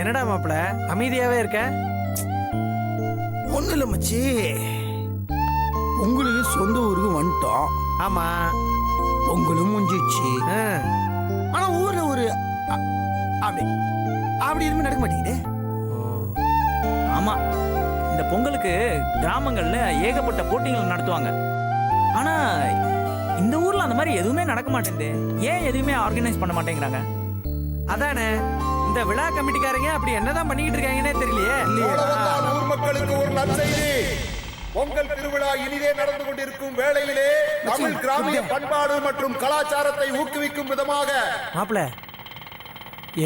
என்னடா மாப்பிள அமைதியாவே இருக்க? ஒன்றும் இல்லை மச்சி, உங்களுக்கு சொந்த ஊருக்கு வந்துட்டோம். ஆமா, பொங்கலும் முடிஞ்சிச்சு. ஆனா ஊர்ல ஒரு அப்படி அப்படி எதுவுமே நடக்க மாட்டேங்குது. ஆமா, இந்த பொங்கலுக்கு கிராமங்கள்ல ஏகப்பட்ட போட்டிகள் நடத்துவாங்க. ஆனா இந்த ஊர்ல அந்த மாதிரி எதுவுமே நடக்க மாட்டேங்குது. ஏன் எதுவுமே ஆர்கனைஸ் பண்ண மாட்டேங்கிறாங்க? அதானே இந்த விழா கமிட்டிக்காரங்க அப்படி என்னதான் பண்ணிக்கிட்டு இருக்காங்கன்னே தெரியலையே. ஊர் மக்களுக்கு ஒரு நற்செய்தி. பொங்கல் திருவிழா இனிதே நடந்து கொண்டிருக்கும் வேளையிலே தமிழ் கிராமிய பண்பாடு மற்றும் கலாச்சாரத்தை ஊக்குவிக்கும் விதமாக மாப்பிள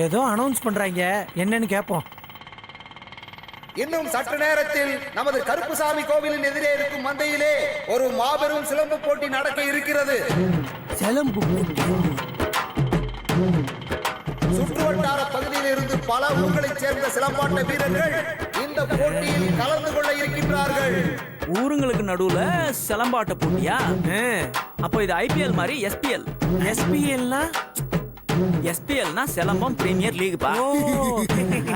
ஏதோ அனௌன்ஸ் பண்றாங்க, என்னன்னு கேட்போம். இன்னும் சற்று நேரத்தில் நமது கருப்புசாமி கோவிலின் எதிரே இருக்கும் மந்தையிலே ஒரு மாபெரும் சிலம்பு போட்டி நடக்க இருக்கிறது. சிலம்பு போட்டி சுற்றுவட்டார பகுதியில் இருந்து பல ஊர்களைச் சேர்ந்த சிலம்பாட்ட வீரர்கள் இந்த போட்டியில் கலந்து கொள்ள இருக்கின்றார்கள். ஊருங்களுக்கு நடுவுல சிலம்பாட்ட போட்டியா? அப்போ இது ஐபிஎல் மாதிரி எஸ்பிஎல். எஸ்பிஎல்னா எஸ்பிஎல்னா சிலம்பம் பிரீமியர் லீக் பா.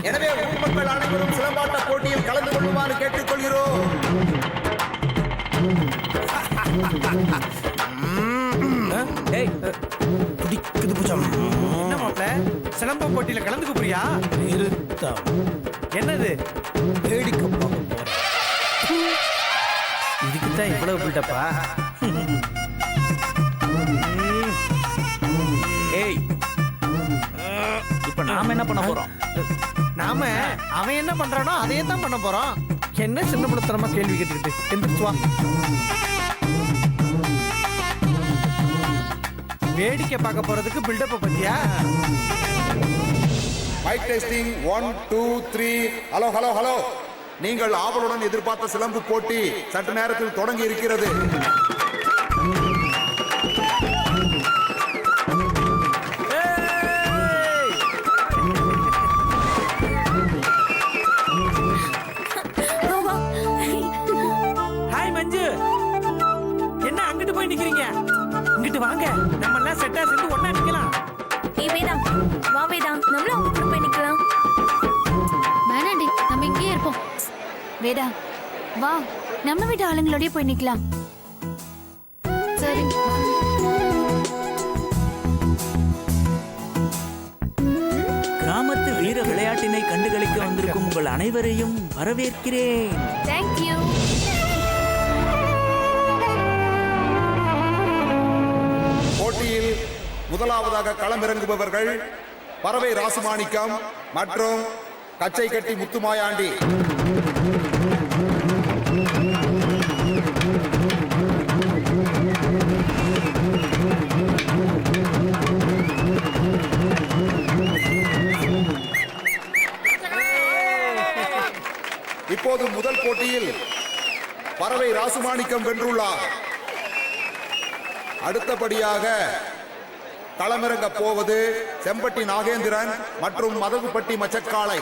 எனவே ஊர் மக்கள் அனைவரும் சிலம்பாட்ட போட்டியில் கலந்து கொள்ளுமாறு கேட்டுக்கொள்கிறோம். என்ன மாப்பிள சிலம்பம் போட்டியில கலந்துக்க போறியா? நிறுத்தம். என்னது? வேடிக்கை பார்க்க போறேன். இதுக்குத்தான் இவ்வளவு பில்டப்பா? ஏய், இப்ப நாம என்ன பண்ண போறோம்? நாம அவன் என்ன பண்றானோ அதையே தான் பண்ண போறோம். என்ன சின்ன படத்தனமா கேள்வி கேட்டுக்கிட்டு எந்திரிச்சு வா. வேடிக்கை பார்க்க போறதுக்கு பில்டப் பத்தியா? Mic testing 1 2 3. Hello hello hello. நீங்கள் ஆவலுடன் எதிர்பார்த்த சிலம்பு போட்டி சற்று நேரத்தில் தொடங்கி இருக்கிறது. ஹாய் மஞ்சு, என்ன அங்கிட்டு போய் நிக்கிறீங்க? இங்கிட்டு வாங்க, நம்ம எல்லாம் செட்டா சேர்ந்து ஒண்ணா நிக்கலாம். ஏய் வேதா, வா வேதா, நம்மளும் அவங்க கூட போய் நிக்கலாம். வேணாண்டி, நம்ம இங்கேயே இருப்போம். வேதா வா, நம்ம வீட்டு ஆளுங்களோடய போய் நிக்கலாம். சரி. கிராமத்து வீர விளையாட்டினை கண்டுகளிக்க வந்திருக்கும் உங்கள் அனைவரையும் வரவேற்கிறேன். Thank you. போட்டியில் முதலாவதாக களமிறங்குபவர்கள் பறவை ராசுமாணிக்கம் மற்றும் கச்சை கட்டி முத்துமாயாண்டி. இப்போது முதல் போட்டியில் பறவை ராசுமாணிக்கம் வென்றுள்ளார். அடுத்தபடியாக களமிறங்க போவது செம்பட்டி நாகேந்திரன் மற்றும் மதகுப்பட்டி மச்சக்காளை.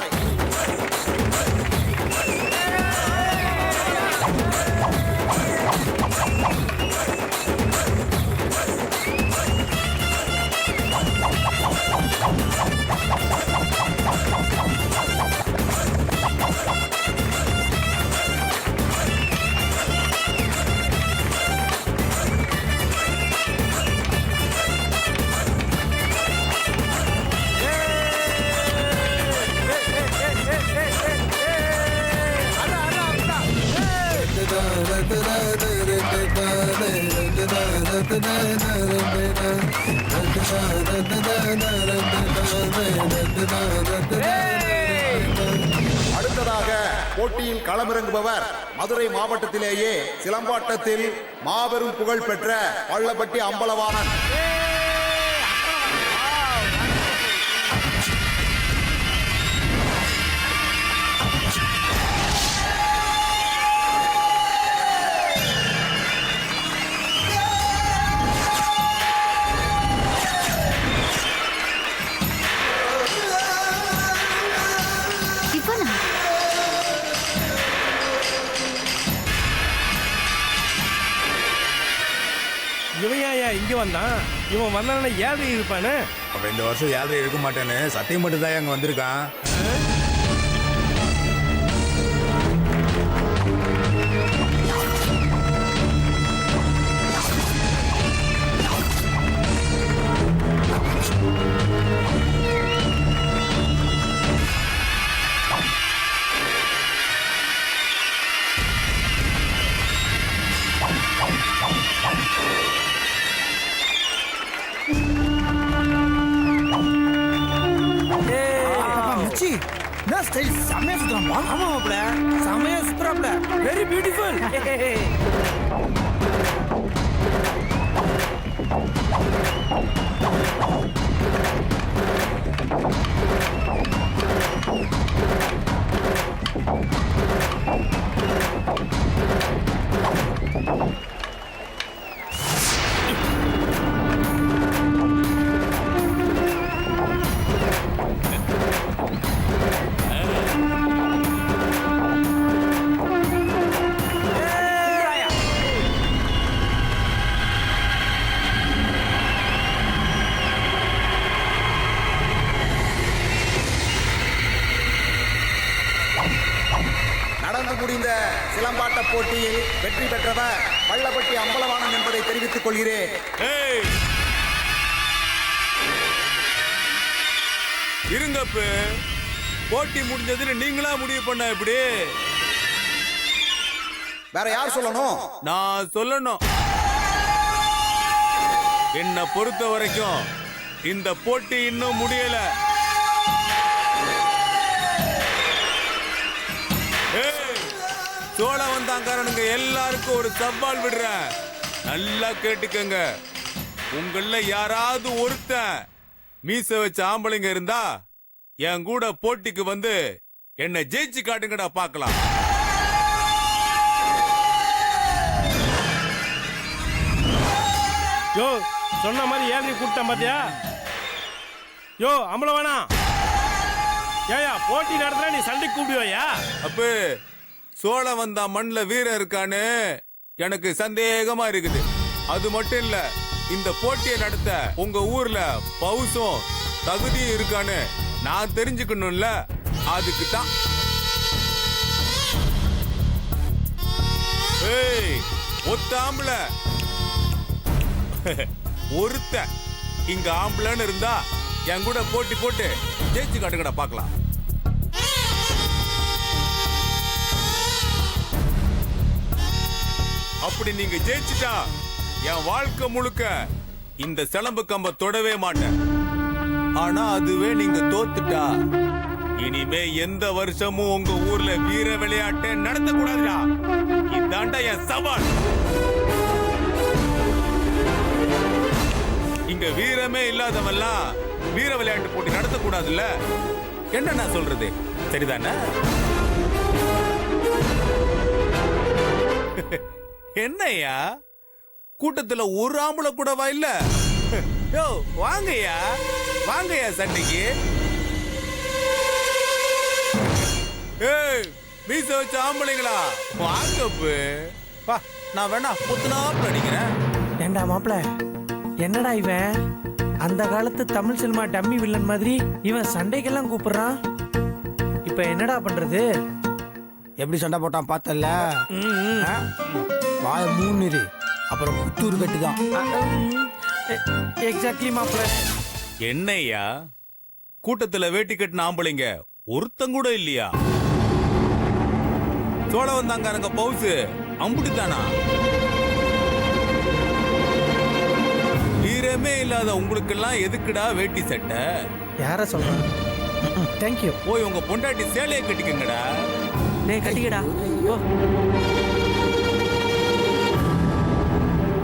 அடுத்ததாக போட்டியில் களமிறங்குபவர் மதுரை மாவட்டத்திலேயே சிலம்பாட்டத்தில் மாபெரும் புகழ் பெற்ற பள்ளப்பட்டி அம்பலவாணன். இவையா இங்க வந்தான்? இவன் வந்தானே ஏழை இருப்பானு. அவன் இந்த வருஷம் ஏழரை இருக்க மாட்டேன்னு சத்தியம் மட்டும் தான் அங்க வந்திருக்கான். என்ன ஸ்டைல் செம்மையா சுத்துறான்பா. ஆமா மாப்ள செமையா சூப்பராப்ல வெரி பியூட்டிஃபுல் நடந்து முடிந்த சிலம்பாட்ட போட்டியில் வெற்றி பெற்றவர் வல்லபட்டி அம்பலவாணன் என்பதை தெரிவித்துக் கொள்கிறேன். இருங்கப்பு, போட்டி முடிஞ்சதுன்னு நீங்களா முடிவு பண்ண இப்படி? வேற யார் சொல்லணும்? நான் சொல்லணும். என்னை பொறுத்த வரைக்கும் இந்த போட்டி இன்னும் முடியல. சோழ வந்தாங்காரனுங்க எல்லாருக்கும் ஒரு சவால் விடுறேன். நல்லா கேட்டுக்கங்க. உங்கள யாராவது ஒருத்தன் மீச வச்ச ஆம்பளைங்க இருந்தா என் கூட போட்டிக்கு வந்து என்ன ஜெயிச்சு காட்டுங்கடா பார்க்கலாம். யோ சொன்ன மாதிரி ஏழு கூட்டம் பாத்தியா? யோ அம்பள வேணாம். ஏயா போட்டி நடத்துற நீ சண்டைக்கு கூப்பிடுவாயா? அப்ப சோழ வந்தா மண்ல வீரம் இருக்கான்னு எனக்கு சந்தேகமா இருக்குது. அது மட்டும் இல்ல, இந்த போட்டியை நடத்த உங்க ஊர்ல பவுசும் தகுதியும் இருக்கான்னு நான் தெரிஞ்சுக்கணும்ல, அதுக்கு தான். ஒத்த ஆம்பள ஒருத்த இங்க ஆம்பளன்னு இருந்தா என் கூட போட்டி போட்டு ஜெயிச்சு காட்டுங்கடா பார்க்கலாம். அப்படி நீங்க ஜெயிச்சுட்டா என் வாழ்க்கை முழுக்க இந்த சிலம்பு கம்ப தொடவே மாட்டேன். ஆனா அதுவே நீங்க தோத்துட்டா இனிமே எந்த வருஷமும் உங்க ஊர்ல வீர விளையாட்டை நடத்த கூடாதுடா. இதாண்டா என் சவால். இங்க வீரமே இல்லாதவெல்லாம் வீர விளையாட்டு போட்டி நடத்த கூடாதுல்ல. என்ன நான் சொல்றது சரிதானே? என்னையா கூட்டத்துல ஒரு ஆம்பளை கூடவா இல்ல? யோ வாங்கய்யா, வாங்கய்யா சண்டைக்கு. ஏய் மீச வச்ச ஆம்பளைங்களா வாங்கப்பு. வா, நான் வேணா புத்துனாப்பு அடிக்கிறேன். ஏண்டா மாப்ள, என்னடா இவன் அந்த காலத்து தமிழ் சினிமா டம்மி வில்லன் மாதிரி இவன் சண்டைக்கெல்லாம் கூப்பிடுறான். இப்ப என்னடா பண்றது? எப்படி சண்டை போட்டான் பார்த்தல? வாய மூணுரு, அப்புறம் புத்தூர் கட்டுதான். எக்ஸாக்ட்லி மாப்ள. என்னையா கூட்டத்துல வேட்டி கட்டின ஆம்பளைங்க ஒருத்தங்கூட இல்லையா? சோழ வந்தாங்காரங்க பவுசு அம்புட்டுதானா? வீரமே இல்லாத உங்களுக்கெல்லாம் எதுக்குடா வேட்டி சட்டை? யார சொல்றான்? தேங்க்யூ. போய் உங்க பொண்டாட்டி சேலையை கட்டிக்கங்கடா. டேய் கட்டிக்கடா. ஓ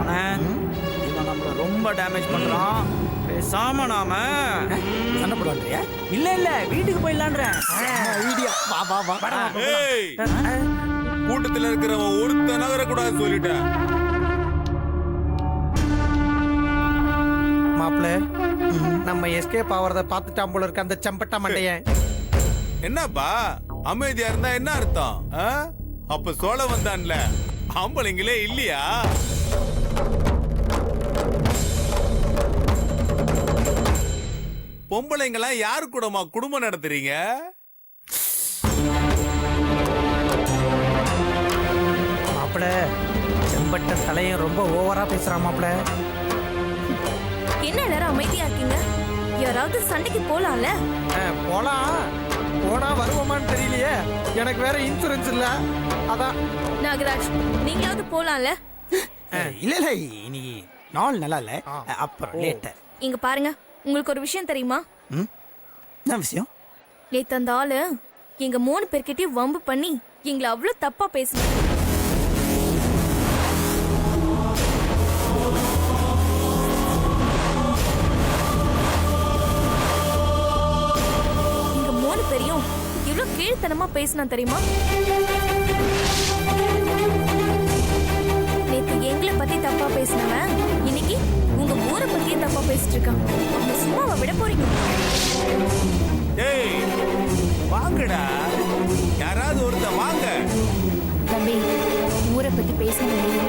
அண்ணா, இவன் நம்மள ரொம்ப டேமேஜ் பண்றான். பேசாம நாம சண்டை போடுவாங்க. இல்ல இல்ல வீட்டுக்கு போயிடலான்றேன். வீடியோ வா வா வா. ஏய், கூட்டத்துல இருக்கிறவன் ஒருத்த நகர கூடாது சொல்லிட்டேன். மாப்ள, நம்ம எஸ்கேப் ஆவறத பார்த்துட்டான் போல இருக்க அந்த சம்பட்ட மண்டையன். என்னப்பா அமைதியா இருந்தா என்ன அர்த்தம்? அப்ப சோழ வந்தான்ல ஆம்பளைங்களே இல்லையா? பொம்பளைங்களாம் யாரு கூடமா குடும்பம் நடத்துறீங்க? மாப்ள, செம்பட்ட தலையன் ரொம்ப ஓவரா பேசுறான் மாப்ள. என்ன எல்லாரும் அமைதியா இருக்கீங்க? யாராவது சண்டைக்கு போலாம்ல? போலாம், போனா வருவோமான்னு தெரியலையே. எனக்கு வேற இன்சூரன்ஸ் இல்ல, அதான். நாகராஜ், நீங்களாவது போலாம்ல? இல்ல இல்ல, இன்னைக்கு நாள் நல்லா இல்ல, அப்புறம் லேட்ட. இங்க பாருங்க, உங்களுக்கு ஒரு விஷயம் தெரியுமா? என்ன விஷயம்? நேத்து அந்த ஆளு எங்க 3 பேர்கிட்டயும் வம்பு பண்ணி எங்களை அவ்வளவு தப்பா பேசுனீங்க. எங்க 3 பேரையும் எவ்வளவு கீழ்த்தனமா பேசினா தெரியுமா? நேத்து எங்களை பத்தி தப்பா பேசினவன் இன்னைக்கு உங்க ஊரை பத்தியே தப்பா பேசிட்டு இருக்கான். அவங்க சும்மாவை விட போறீங்க? டேய் வாங்கடா, யாராவது ஒருத்தன் வாங்க. தம்பி, ஊரை பத்தி பேசினவனையும்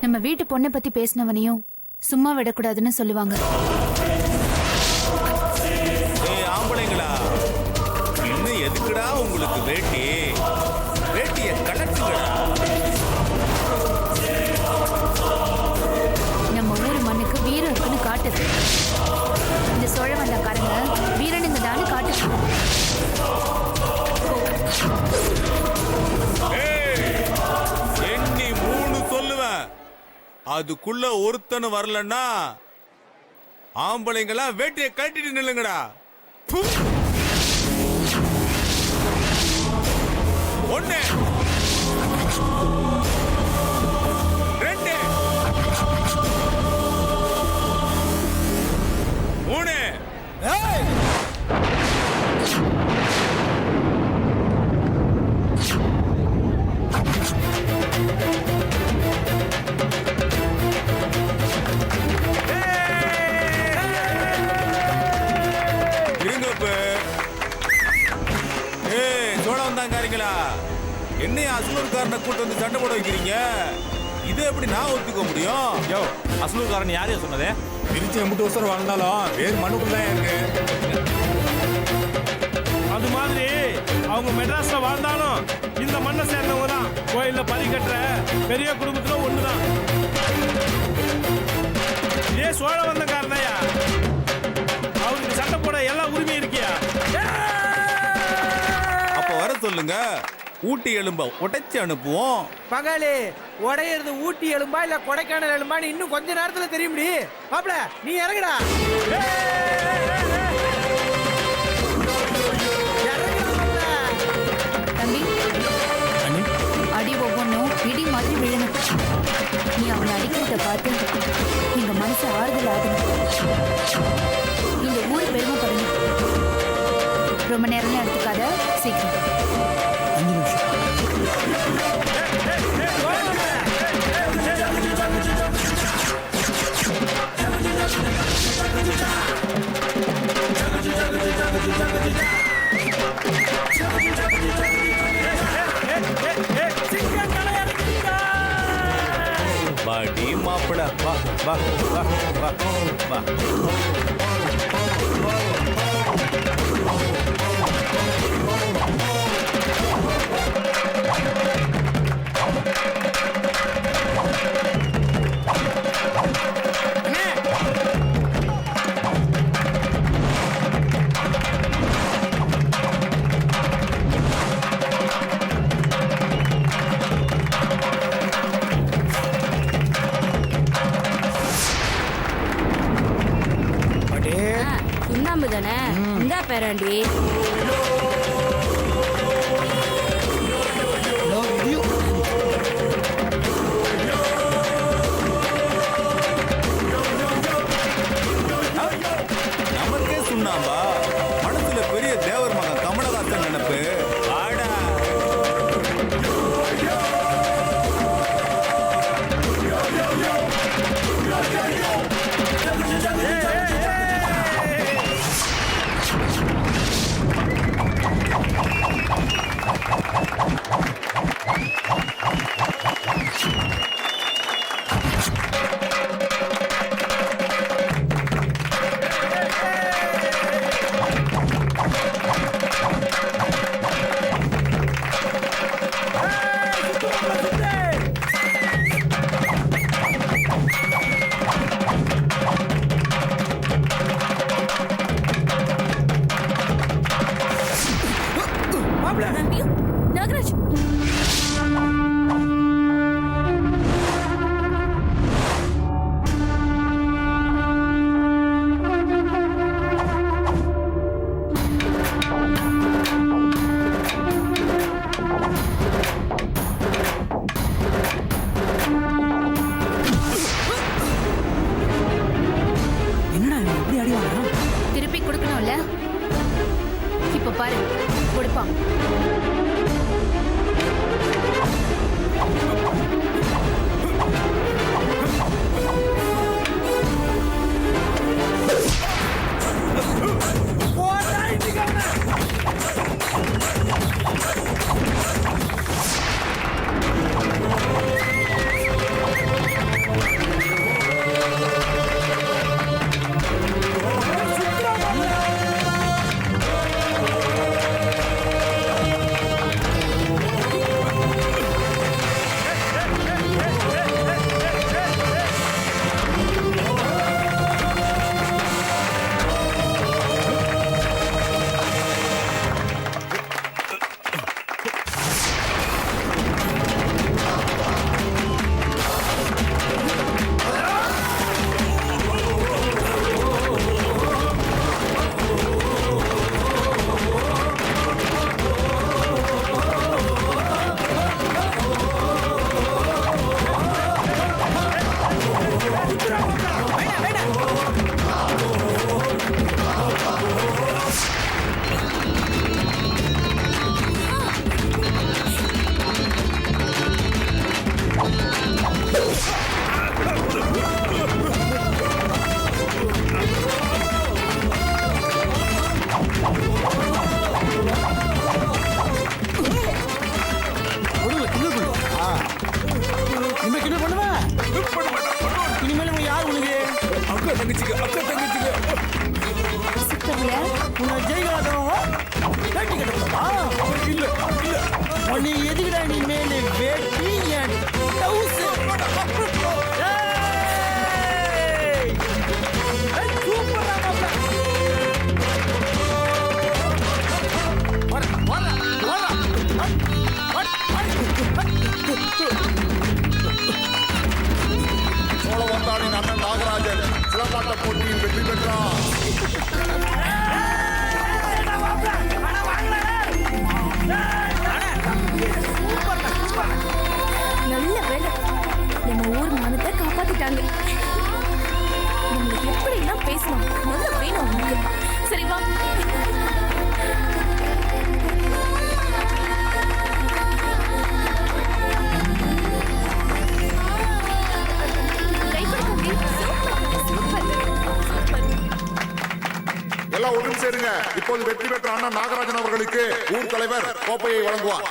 நம்ம வீட்டு பொண்ணை பத்தி பேசினவனையும் சும்மா விடக்கூடாதுன்னு சொல்லுவாங்க. ஏய் ஆம்பளைங்களா, இன்னும் எதுக்குடா உங்களுக்கு வேட்டி? வேட்டிய கலட்டுங்கடா. நம்ம ஊர் மண்ணுக்கு வீரம் இருக்குன்னு காட்டுது. இந்த சோழ வந்தக்காரங்க வீரனுங்க தானு காட்டுது. எண்ணி 3 சொல்லுவேன், அதுக்குள்ள ஒருத்தனு வரலன்னா ஆம்பளைங்களா வேட்டியை கட்டிட்டு நில்லுங்கடா. 1 2 3. சோழவந்தாங்காரங்களா, என்னைய அசலூர்காரனை கூட்டு வந்து சண்டை போட வைக்கிறீங்க? இதை எப்படி நான் ஒத்துக்க முடியும்? யோ, அசலூர்காரன் யாரையா சொன்னதே? திருச்சி எம்பிட்டு வருஷம் வாழ்ந்தாலும் வேறு மண்ணுக்குள்ள தான் இருக்கு. அது மாதிரி அவங்க மெட்ராஸ்ல வாழ்ந்தாலும் இந்த மண்ணை சேர்ந்தவங்க தான். கோயில்ல பறி கட்டுற பெரிய குடும்பத்துல ஒண்ணுதான். இதே சோழ வந்தக்காரனையா, அவங்களுக்கு சண்டை போட எல்லா உரிமையும் இருக்கியா? அப்ப வர சொல்லுங்க, ஊட்டி எலும்ப உடைச்சு அனுப்புவோம். பங்காளி, உடையிறது ஊட்டி எலும்பா இல்ல கொடைக்கானல் எலும்பான்னு இன்னும் கொஞ்ச நேரத்துல தெரியும். மாப்ள நீ இறங்குடா. தம்பி, அடி ஒவ்வொன்றும் இடி மாதிரி விழணும். நீ அவனை அடிக்கிறத பார்த்து எங்க மனசு ஆறுதல் ஆகணும். இந்த ஊர் பெருமைப்படணும். ரொம்ப நேரம்லாம் எடுத்துக்காத, சீக்கிரம். 5 நிமிஷம். வாடி மாப்பிள, வா வா வா வா வா. சுண்ணாம்பு தானே, இந்தா பேராண்டி. நமக்கே சுண்ணாம்பா? மனசுல பெரிய தேவர் மகன் கமலஹாசன் நினைப்பு. ஆடா இப்படி அடி வாங்குறான்? திருப்பி கொடுக்கணும்ல? இப்ப பாரு, கொடுப்பான். இனிமேல் உங்க யார் உனக்கு அக்கா தங்கச்சிக்கு உன்னை ஜெயிக்காதவங்க வேட்டி கட்டப்பா இல்ல இல்ல உன்னை எதுக்குடா நீ மேலே வேட்டி என் டவுஸ் சோழவந்தானின் அண்ணன் நாகராஜன் சிலம்பாட்ட போட்டியில் வெற்றி பெற்றார். நல்ல வேலை, நம்ம ஊர் மானத்தை காப்பாத்திட்டாங்க. நம்மளுக்கு எப்படி எல்லாம் பேசணும், நல்ல வேணும் உங்களுக்கு. சரி வா. எல்லாம் ஒன்று சேருங்க. இப்போது வெற்றி பெற்ற அண்ணன் நாகராஜன் அவர்களுக்கு ஊர் தலைவர் கோப்பையை வழங்குவார்.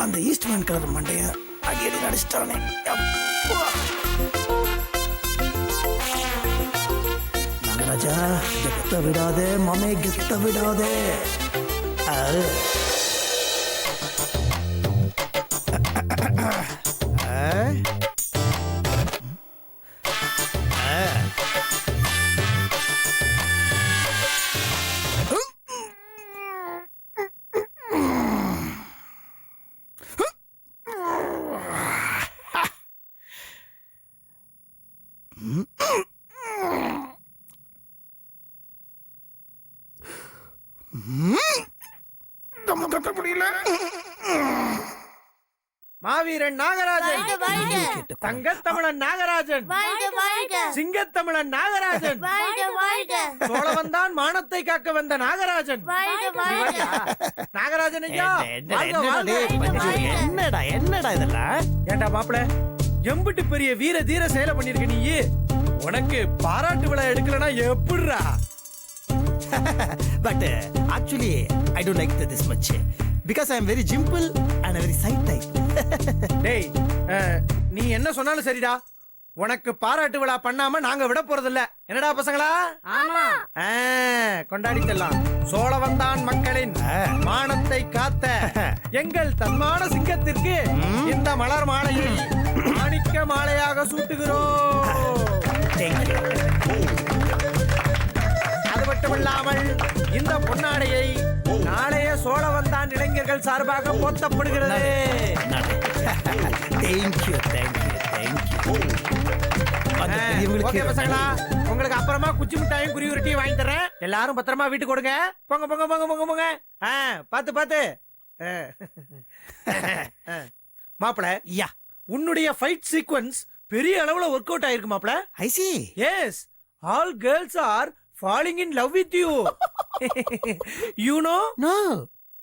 அந்த ஈஸ்ட்மேன் கலர் மண்டைய அடியடி நடிச்சிட்டானே. நாகராஜா கெத்த விடாதே மாமே, கெத்த விடாதே. மாவீரன் நாகராஜன், தங்கத்தமிழன் நாகராஜன், சிங்கத்தமிழன் நாகராஜன், சோழவந்தான் மானத்தை காக்க வந்த நாகராஜன். நாகராஜன் ஐயா, என்னடா என்னடா இதெல்லாம்? ஏண்டா மாப்பிள, எம்பிட்டு பெரிய வீர தீர செயலை பண்ணிருக்க நீ. உனக்கு பாராட்டு விழா எடுக்கலனா எப்படிரா? But actually I don't like this much because I am very simple and a very shy type. டேய், நீ என்ன சொன்னாலும் சரிடா. உனக்கு பாராட்டு விழா பண்ணாம நாங்க விட போறதில்ல. என்னடா பசங்களா? ஆமா. கொண்டாடித்தெல்லாம் சோழவந்தான் மக்களின் மானத்தை காத்த எங்கள் தன்மான சிங்கத்திற்கு இந்த மலர் மாலையை மாணிக்க மாலையாக சூட்டுகிறோம். அது மட்டுமில்லாமல் இந்த பொன்னாடையை நாளைய சோழவந்தான் இளைஞர்கள் சார்பாக போத்தப்படுகிறது. Thank you thank you thank you. ஓகே பசங்களா, உங்களுக்கு அப்புறமா குச்சி மிட்டாயும் குருவி ரொட்டியும் வாங்கி தரேன். எல்லாரும் பத்திரமா வீட்டுக்கு கொடுங்க. போங்க போங்க போங்க போங்க போங்க. பாத்து பாத்து. மாப்பிள, யா, உன்னுடைய ஃபைட் சீக்வென்ஸ் பெரிய அளவுல ஒர்க் அவுட் ஆயிருக்கு மாப்பிள. I see. Yes, all girls are falling in love with you. You know? No.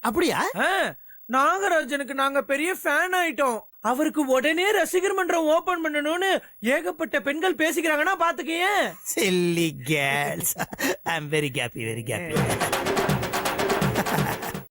அப்படியா? நாகராஜனுக்கு நாங்க பெரிய ஃபேன் ஆயிட்டோம். அவருக்கு உடனே ரசிகர் மன்றம் ஓபன் பண்ணணும்னு ஏகப்பட்ட பெண்கள் பேசிக்கிறாங்கன்னா பாத்துக்கேன். Silly girls. I am very happy very happy.